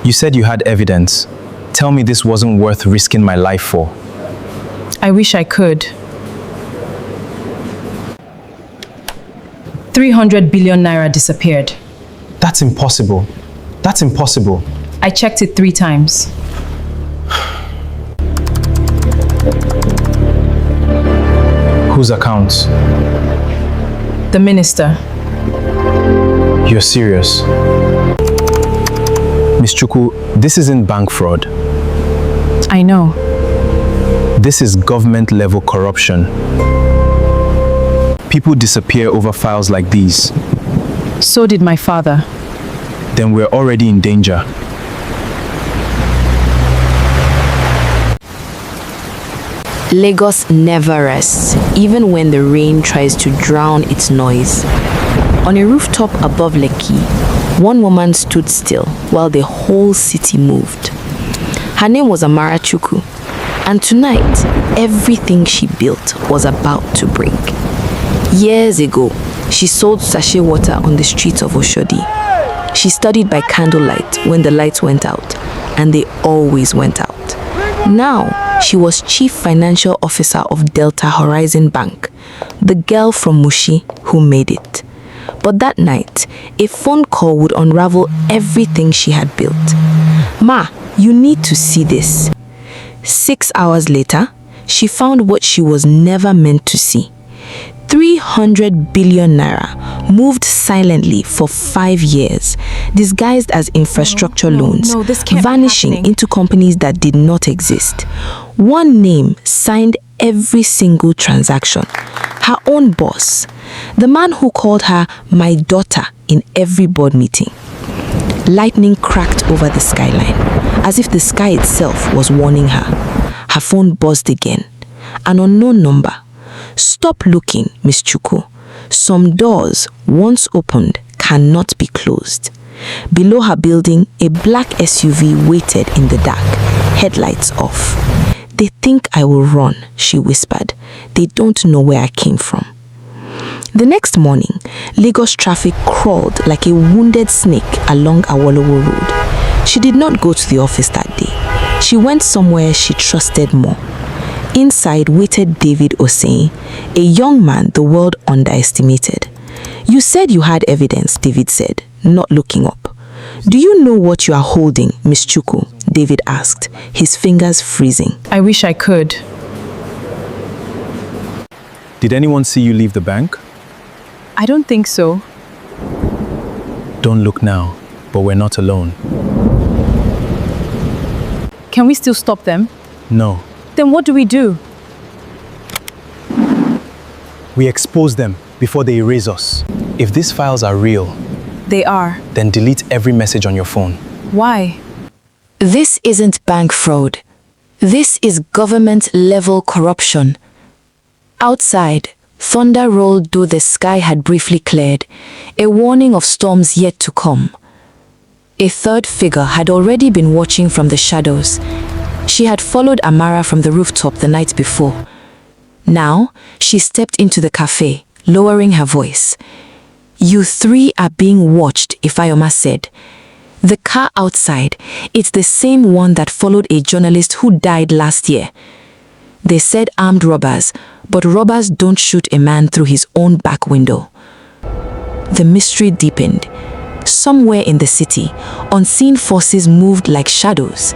You said you had evidence. Tell me this wasn't worth risking my life for. I wish I could. 300 billion naira disappeared. That's impossible. That's impossible. I checked it 3 times. Whose accounts? The minister. You're serious? Miss Chukwu, this isn't bank fraud. I know. This is government-level corruption. People disappear over files like these. So did my father. Then we're already in danger. Lagos never rests, even when the rain tries to drown its noise. On a rooftop above Lekki, one woman stood still while the whole city moved. Her name was Amara Chukwu, and tonight, everything she built was about to break. Years ago, she sold sachet water on the streets of Oshodi. She studied by candlelight when the lights went out, and they always went out. Now, she was Chief Financial Officer of Delta Horizon Bank, the girl from Mushi who made it. But that night, a phone call would unravel everything she had built. Ma, you need to see this. 6 hours later, she found what she was never meant to see. 300 billion naira moved silently for 5 years, disguised as infrastructure loans, vanishing into companies that did not exist. One name signed every single transaction. Her own boss, the man who called her my daughter in every board meeting. Lightning cracked over the skyline, as if the sky itself was warning her. Her phone buzzed again. An unknown number. Stop looking, Miss Chukwu. Some doors, once opened, cannot be closed. Below her building, a black SUV waited in the dark, headlights off. They think I will run, she whispered. They don't know where I came from. The next morning, Lagos traffic crawled like a wounded snake along Awolowo Road. She did not go to the office that day. She went somewhere she trusted more. Inside waited David Osei, a young man the world underestimated. You said you had evidence, David said, not looking up. Do you know what you are holding, Miss Chukwu? David asked, his fingers freezing. I wish I could. Did anyone see you leave the bank? I don't think so. Don't look now, but we're not alone. Can we still stop them? No. Then what do we do? We expose them before they erase us. If these files are real, They are. then delete every message on your phone. Why? This isn't bank fraud. This is government-level corruption. Outside, thunder rolled though the sky had briefly cleared, a warning of storms yet to come. A third figure had already been watching from the shadows. She had followed Amara from the rooftop the night before. Now, she stepped into the cafe, lowering her voice. You 3 are being watched, Ifeoma said. The car outside, it's the same one that followed a journalist who died last year. They said armed robbers, but robbers don't shoot a man through his own back window. The mystery deepened. Somewhere in the city, unseen forces moved like shadows.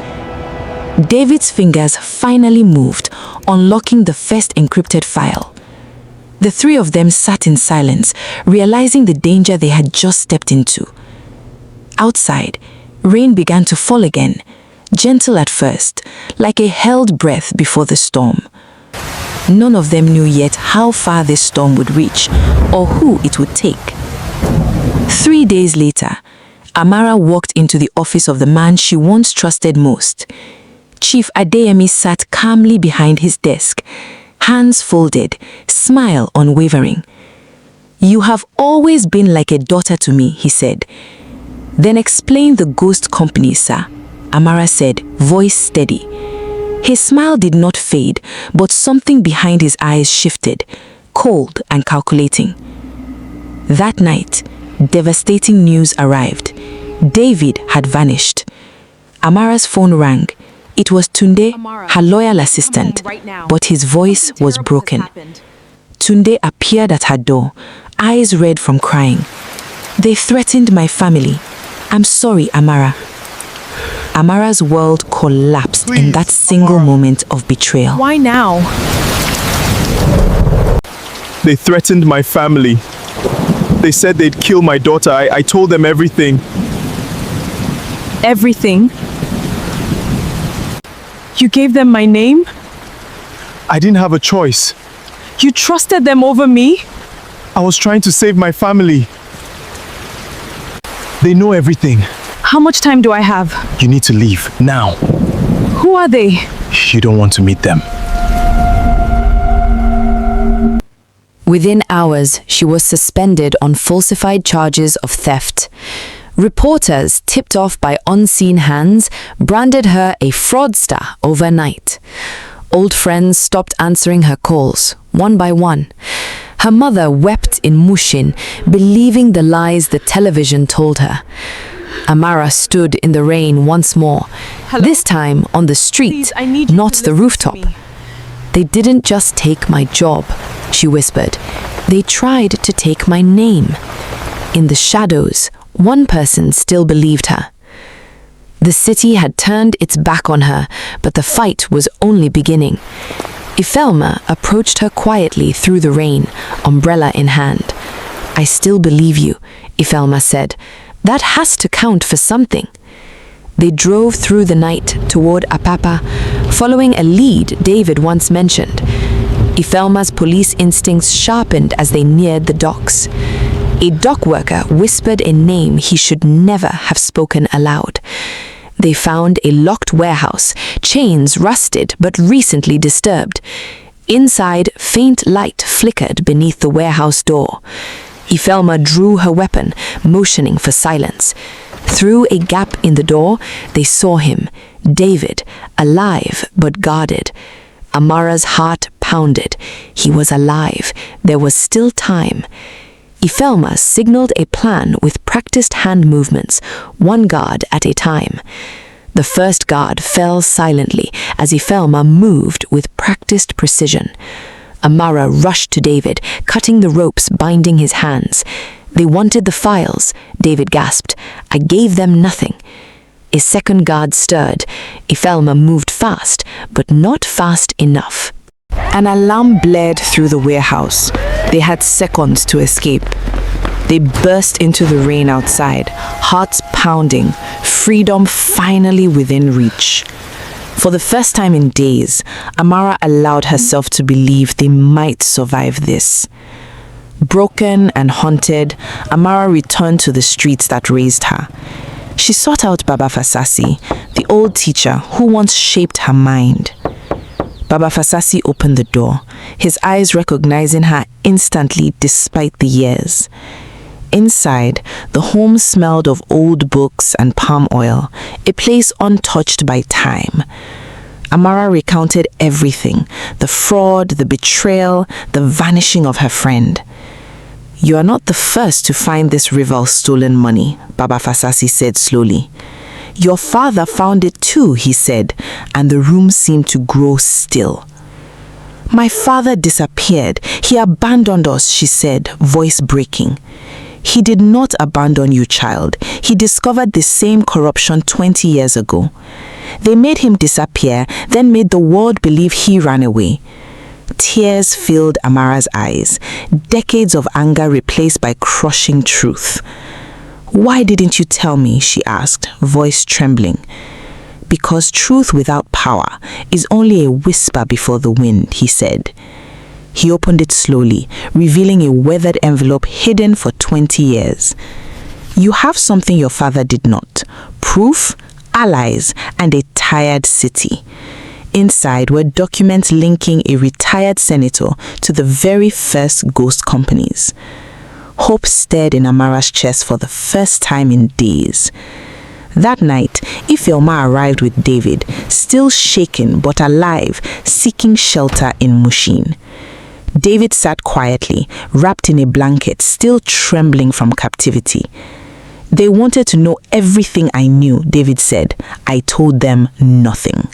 David's fingers finally moved, unlocking the first encrypted file. The 3 of them sat in silence, realizing the danger they had just stepped into. Outside, rain began to fall again, gentle at first, like a held breath before the storm. None of them knew yet how far this storm would reach, or who it would take. 3 days later, Amara walked into the office of the man she once trusted most. Chief Adeyemi sat calmly behind his desk, hands folded, smile unwavering. You have always been like a daughter to me, he said. Then explain the ghost company, sir, Amara said, voice steady. His smile did not fade, but something behind his eyes shifted, cold and calculating. That night, devastating news arrived. David had vanished. Amara's phone rang. It was Tunde, Amara, her loyal come assistant, home right now. but his voice Something was terrible has broken. happened. Tunde appeared at her door, eyes red from crying. They threatened my family. I'm sorry, Amara. Amara's world collapsed in Please, that single Amara. moment of betrayal. Why now? They threatened my family. They said they'd kill my daughter. I told them everything. Everything? You gave them my name? I didn't have a choice. You trusted them over me? I was trying to save my family. They know everything. How much time do I have? You need to leave, now. Who are they? You don't want to meet them. Within hours, she was suspended on falsified charges of theft. Reporters, tipped off by unseen hands, branded her a fraudster overnight. Old friends stopped answering her calls, one by one. Her mother wept in Mushin, believing the lies the television told her. Amara stood in the rain once more, Hello? this time on the street, Please, I need you not to the listen to rooftop. me. They didn't just take my job, she whispered. They tried to take my name. In the shadows, one person still believed her. The city had turned its back on her, but the fight was only beginning. Ifelma approached her quietly through the rain, umbrella in hand. I still believe you, Ifelma said. That has to count for something. They drove through the night toward Apapa, following a lead David once mentioned. Ifelma's police instincts sharpened as they neared the docks. A dock worker whispered a name he should never have spoken aloud. They found a locked warehouse, chains rusted but recently disturbed. Inside, faint light flickered beneath the warehouse door. Ifelma drew her weapon, motioning for silence. Through a gap in the door, they saw him, David, alive but guarded. Amara's heart pounded. He was alive. There was still time. Ifelma signaled a plan with practiced hand movements, one guard at a time. The first guard fell silently as Ifelma moved with practiced precision. Amara rushed to David, cutting the ropes binding his hands. They wanted the files, David gasped. I gave them nothing. A second guard stirred. Ifelma moved fast, but not fast enough. An alarm blared through the warehouse. They had seconds to escape. They burst into the rain outside, hearts pounding, freedom finally within reach. For the first time in days, Amara allowed herself to believe they might survive this. Broken and haunted, Amara returned to the streets that raised her. She sought out Baba Fasasi, the old teacher who once shaped her mind. Baba Fasasi opened the door, his eyes recognizing her instantly despite the years. Inside, the home smelled of old books and palm oil, a place untouched by time. Amara recounted everything, the fraud, the betrayal, the vanishing of her friend. You are not the first to find this rival's stolen money, Baba Fasasi said slowly. Your father found it too, he said, and the room seemed to grow still. My father disappeared. He abandoned us, she said, voice breaking. He did not abandon you, child. He discovered the same corruption 20 years ago. They made him disappear, then made the world believe he ran away. Tears filled Amara's eyes, decades of anger replaced by crushing truth. Why didn't you tell me, she asked, voice trembling. Because truth without power is only a whisper before the wind, he said. He opened it slowly, revealing a weathered envelope hidden for 20 years. You have something your father did not. Proof, allies, and a tired city. Inside were documents linking a retired senator to the very first ghost companies. Hope stirred in Amara's chest for the first time in days. That night, Ifelma arrived with David, still shaken but alive, seeking shelter in Mushin. David sat quietly, wrapped in a blanket, still trembling from captivity. They wanted to know everything I knew, David said. I told them nothing.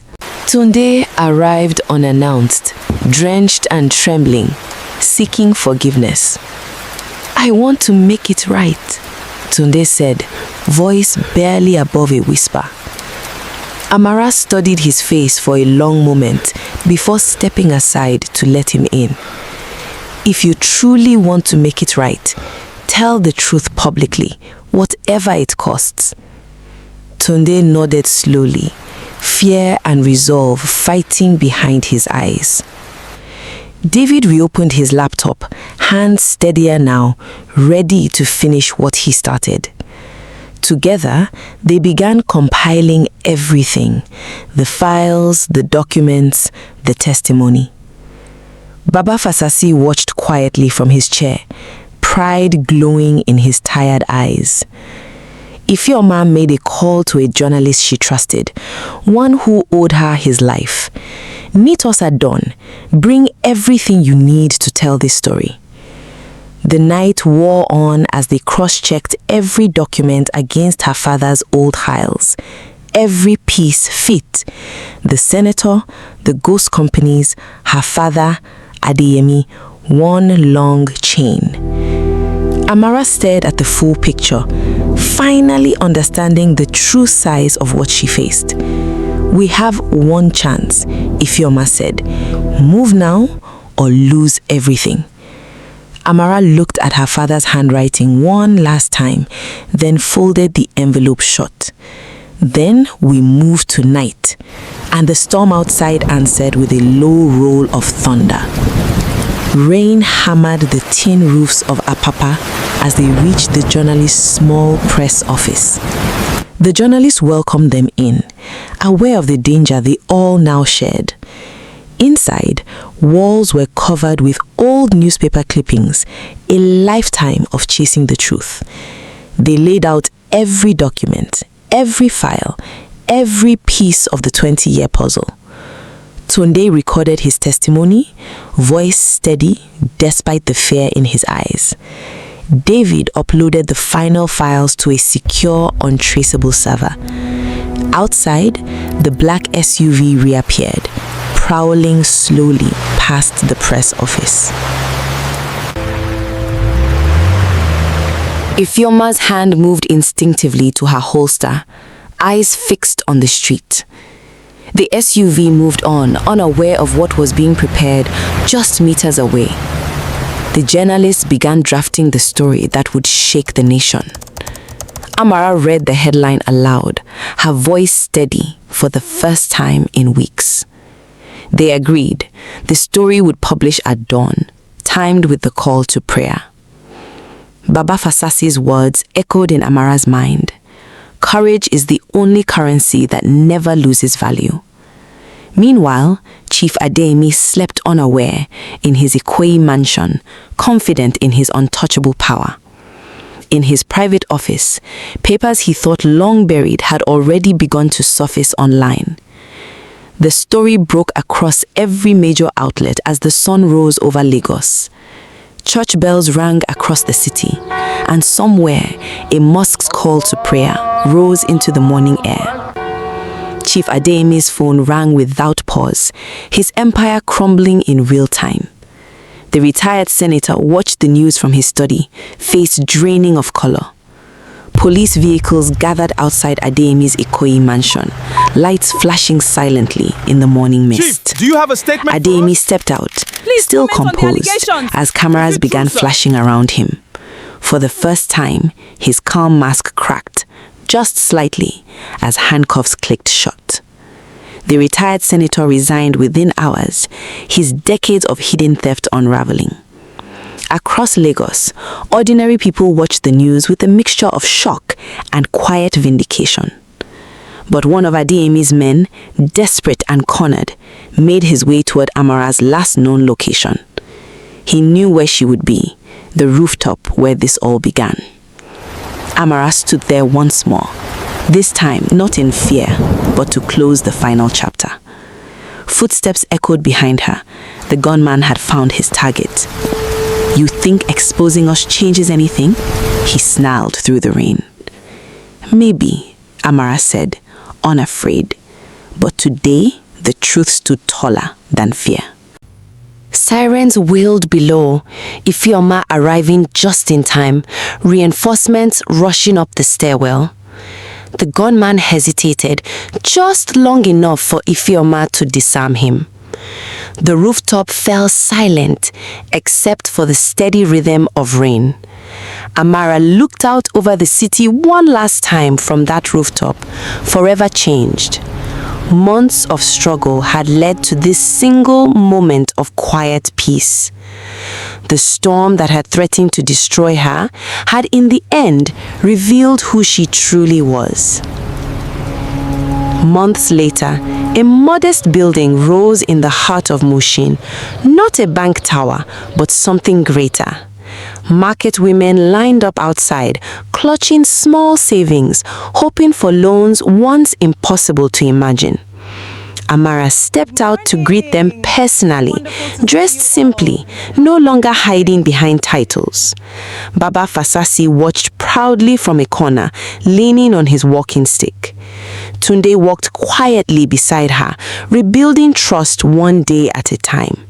Tunde arrived unannounced, drenched and trembling, seeking forgiveness. "I want to make it right," Tunde said, voice barely above a whisper. Amara studied his face for a long moment before stepping aside to let him in. "If you truly want to make it right, tell the truth publicly, whatever it costs." Tunde nodded slowly, fear and resolve fighting behind his eyes. David reopened his laptop, hands steadier now, ready to finish what he started. Together, they began compiling everything: the files, the documents, the testimony. Baba Fasasi watched quietly from his chair, pride glowing in his tired eyes. Ifeoma made a call to a journalist she trusted, one who owed her his life. "Meet us at dawn. Bring everything you need to tell this story." The night wore on as they cross-checked every document against her father's old files. Every piece fit. The senator, the ghost companies, her father, Adeyemi, one long chain. Amara stared at the full picture, finally understanding the true size of what she faced. "We have one chance," Ifeoma said. "Move now or lose everything." Amara looked at her father's handwriting one last time, then folded the envelope shut. "Then we move tonight," and the storm outside answered with a low roll of thunder. Rain hammered the tin roofs of Apapa as they reached the journalist's small press office. The journalist welcomed them in, aware of the danger they all now shared. Inside, walls were covered with old newspaper clippings, a lifetime of chasing the truth. They laid out every document, every file, every piece of the 20-year puzzle. Tunde recorded his testimony, voice steady despite the fear in his eyes. David uploaded the final files to a secure, untraceable server. Outside, the black SUV reappeared, prowling slowly past the press office. Ifeoma's hand moved instinctively to her holster, eyes fixed on the street. The SUV moved on, unaware of what was being prepared just meters away. The journalist began drafting the story that would shake the nation. Amara read the headline aloud, her voice steady for the first time in weeks. They agreed the story would publish at dawn, timed with the call to prayer. Baba Fasasi's words echoed in Amara's mind. Courage is the only currency that never loses value. Meanwhile, Chief Adeyemi slept unaware in his Ikoyi mansion, confident in his untouchable power. In his private office, papers he thought long buried had already begun to surface online. The story broke across every major outlet as the sun rose over Lagos. Church bells rang across the city, and somewhere a mosque's call to prayer rose into the morning air. Chief Adeyemi's phone rang without pause, his empire crumbling in real time. The retired senator watched the news from his study, face draining of color. Police vehicles gathered outside Adeyemi's Ikoyi mansion, lights flashing silently in the morning mist. Chief, do you have a statement? Adeyemi stepped out, still composed, as cameras began flashing around him. For the first time, his calm mask cracked, just slightly, as handcuffs clicked shut. The retired senator resigned within hours, his decades of hidden theft unraveling. Across Lagos, ordinary people watched the news with a mixture of shock and quiet vindication. But one of Adeyemi's men, desperate and cornered, made his way toward Amara's last known location. He knew where she would be, the rooftop where this all began. Amara stood there once more, this time not in fear, but to close the final chapter. Footsteps echoed behind her. The gunman had found his target. "You think exposing us changes anything?" he snarled through the rain. Maybe, Amara said, unafraid. But today, the truth stood taller than fear. Sirens wailed below, Ifeoma arriving just in time, reinforcements rushing up the stairwell. The gunman hesitated just long enough for Ifeoma to disarm him. The rooftop fell silent except for the steady rhythm of rain. Amara looked out over the city one last time from that rooftop, forever changed. Months of struggle had led to this single moment of quiet peace. The storm that had threatened to destroy her had in the end revealed who she truly was. Months later, a modest building rose in the heart of Mushin, not a bank tower, but something greater. Market women lined up outside, clutching small savings, hoping for loans once impossible to imagine. Amara stepped out to greet them personally, dressed simply, no longer hiding behind titles. Baba Fasasi watched proudly from a corner, leaning on his walking stick. Tunde walked quietly beside her, rebuilding trust one day at a time.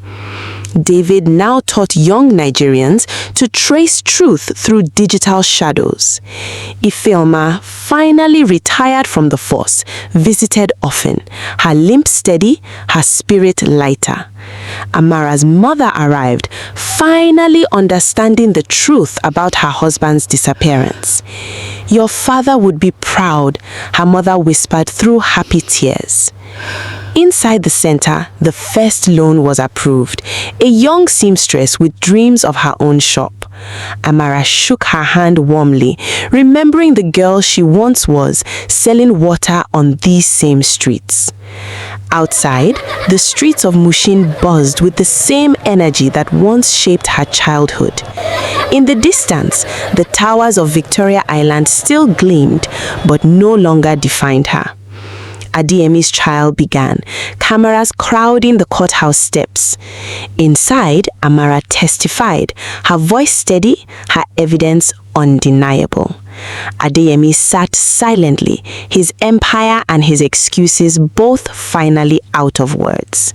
David now taught young Nigerians to trace truth through digital shadows. Ifeoma, finally retired from the force, visited often, her limp steady, her spirit lighter. Amara's mother arrived, finally understanding the truth about her husband's disappearance. "Your father would be proud," her mother whispered through happy tears. Inside the center, the first loan was approved, a young seamstress with dreams of her own shop. Amara shook her hand warmly, remembering the girl she once was, selling water on these same streets. Outside, the streets of Mushin buzzed with the same energy that once shaped her childhood. In the distance, the towers of Victoria Island still gleamed, but no longer defined her. Adiemi's trial began, cameras crowding the courthouse steps. Inside, Amara testified, her voice steady, her evidence undeniable. Adeyemi sat silently, his empire and his excuses both finally out of words.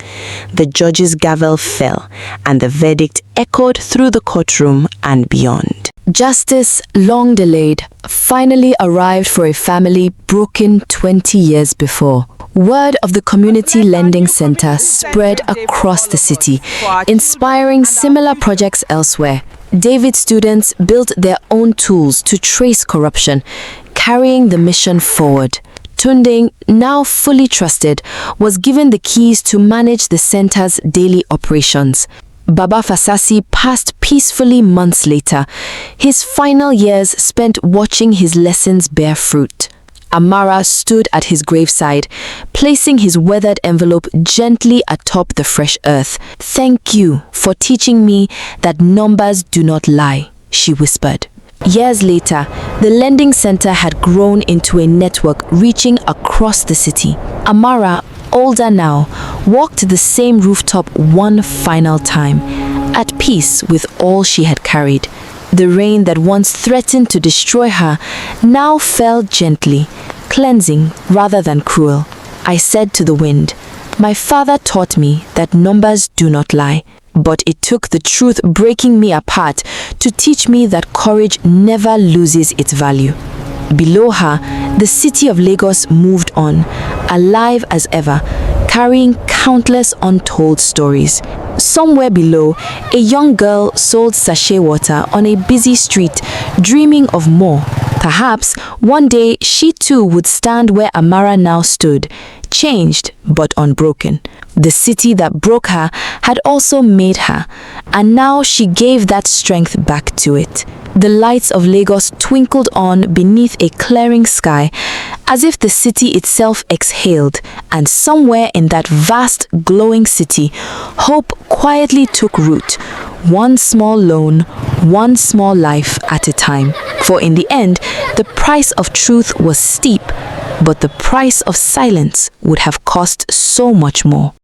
The judge's gavel fell, and the verdict echoed through the courtroom and beyond. Justice, long delayed, finally arrived for a family broken 20 years before. Word of the Community Lending Center spread across the city, inspiring similar projects elsewhere. David students built their own tools to trace corruption, carrying the mission forward. Tunde, now fully trusted, was given the keys to manage the center's daily operations. Baba Fasasi passed peacefully months later, his final years spent watching his lessons bear fruit. Amara stood at his graveside, placing his weathered envelope gently atop the fresh earth. "Thank you for teaching me that numbers do not lie," she whispered. Years later, the lending center had grown into a network reaching across the city. Amara, older now, walked the same rooftop one final time, at peace with all she had carried. The rain that once threatened to destroy her now fell gently, cleansing rather than cruel. I said to the wind, "My father taught me that numbers do not lie." But it took the truth breaking me apart to teach me that courage never loses its value. Below her, the city of Lagos moved on, alive as ever, carrying countless untold stories. Somewhere below, a young girl sold sachet water on a busy street, dreaming of more. Perhaps one day she too would stand where Amara now stood, changed but unbroken. The city that broke her had also made her, and now she gave that strength back to it. The lights of Lagos twinkled on beneath a clearing sky, as if the city itself exhaled, and somewhere in that vast, glowing city, hope quietly took root, one small loan, one small life at a time. For in the end, the price of truth was steep, but the price of silence would have cost so much more.